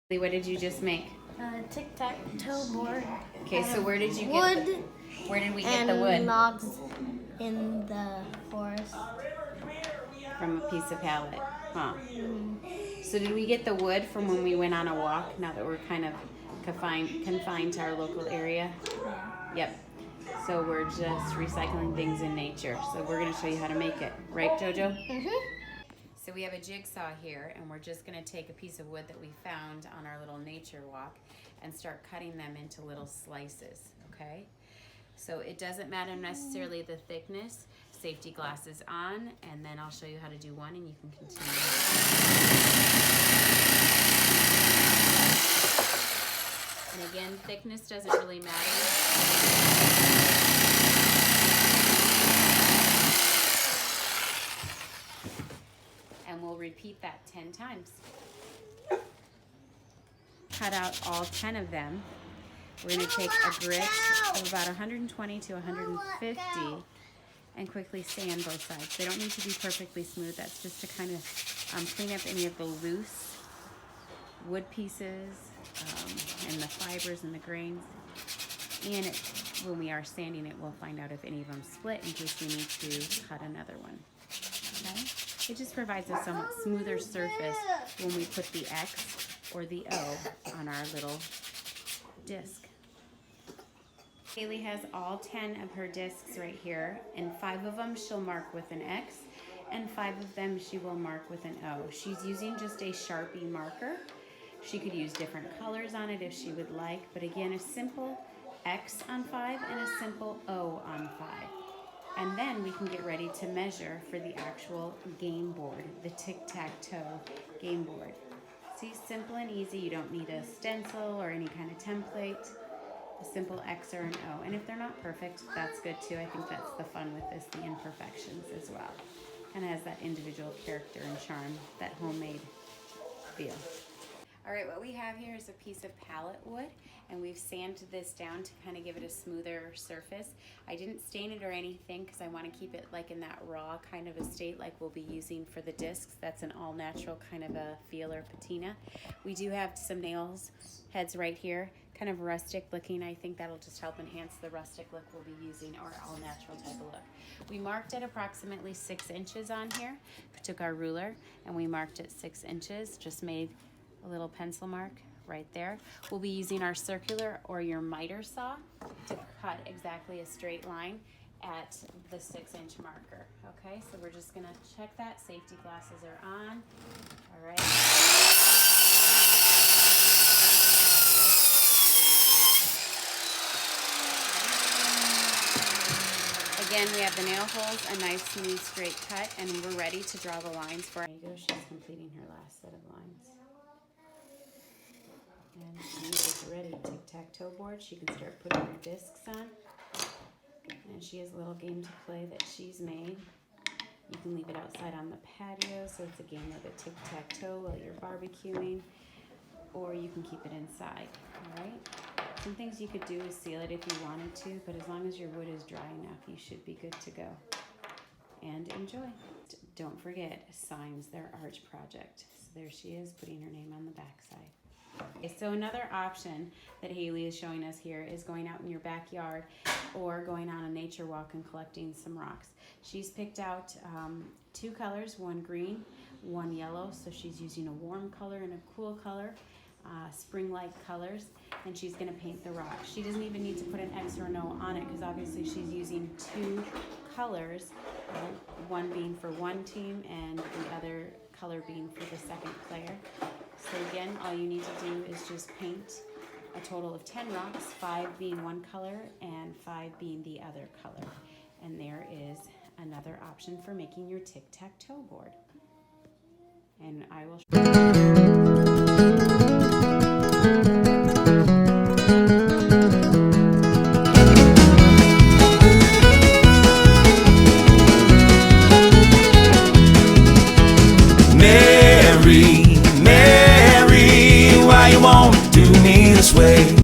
What did you just make? Tic-tac-toe board. Okay, so where did you wood get where did we get and the wood? logs in the forest. From a piece of pallet, huh? So did we get the wood from when we went on a walk, now that we're kind of confined to our local area? Yeah. Yep. So we're just recycling things in nature. So we're going to show you how to make it. Right, JoJo? So we have a jigsaw here, and we're just going to take a piece of wood that we found on our little nature walk and start cutting them into little slices, okay? So it doesn't matter necessarily the thickness. Safety glasses on, and then I'll show you how to do one, and you can continue. And again, thickness doesn't really matter. And we'll repeat that 10 times. Cut out all 10 of them. We're going to take a grit of about 120 to 150 and quickly sand both sides. They don't need to be perfectly smooth. That's just to kind of clean up any of the loose wood pieces and the fibers and the grains. And when we are sanding it, we'll find out if any of them split in case we need to cut another one. Okay? It just provides a somewhat smoother surface when we put the X or the O on our little disc. Haley has all 10 of her discs right here, and 5 of them she'll mark with an X, and 5 of them she will mark with an O. She's using just a Sharpie marker. She could use different colors on it if she would like, but again, a simple X on 5 and a simple O on 5. And then we can get ready to measure for the actual game board, the tic-tac-toe game board. See, simple and easy. You don't need a stencil or any kind of template. A simple X or an O. And if they're not perfect, that's good too. I think that's the fun with this, the imperfections as well. Kind of has that individual character and charm, that homemade feel. All right, what we have here is a piece of pallet wood, and we've sanded this down to kind of give it a smoother surface. I didn't stain it or anything because I want to keep it like in that raw kind of a state like we'll be using for the discs. That's an all natural kind of a feel or patina. We do have some nails heads right here, kind of rustic looking. I think that'll just help enhance the rustic look we'll be using, or all natural type of look. We marked at approximately 6 inches on here. We took our ruler and we marked at 6 inches, just made a little pencil mark right there. We'll be using our circular or your miter saw to cut exactly a straight line at the 6-inch marker. Okay, so we're just gonna check that. Safety glasses are on. All right. Again, we have the nail holes, a nice smooth straight cut, and we're ready to draw the lines for our. There you go, she's completing her last set of lines. And she is ready. Tic-tac-toe board. She can start putting her discs on. And she has a little game to play that she's made. You can leave it outside on the patio, so it's a game of a tic-tac-toe while you're barbecuing. Or you can keep it inside, all right? Some things you could do is seal it if you wanted to, but as long as your wood is dry enough, you should be good to go. And enjoy. Don't forget, signs their arch project. So there she is, putting her name on the back side. Okay, so another option that Haley is showing us here is going out in your backyard or going on a nature walk and collecting some rocks. She's picked out 2 colors, one green, one yellow, so she's using a warm color and a cool color, spring-like colors, and she's going to paint the rock. She doesn't even need to put an X or an O on it because obviously she's using 2 colors, one being for one team and the other color being for the second player. So again, all you need to do is just paint a total of 10 rocks, 5 being one color and 5 being the other color. And there is another option for making your tic-tac-toe board. And I will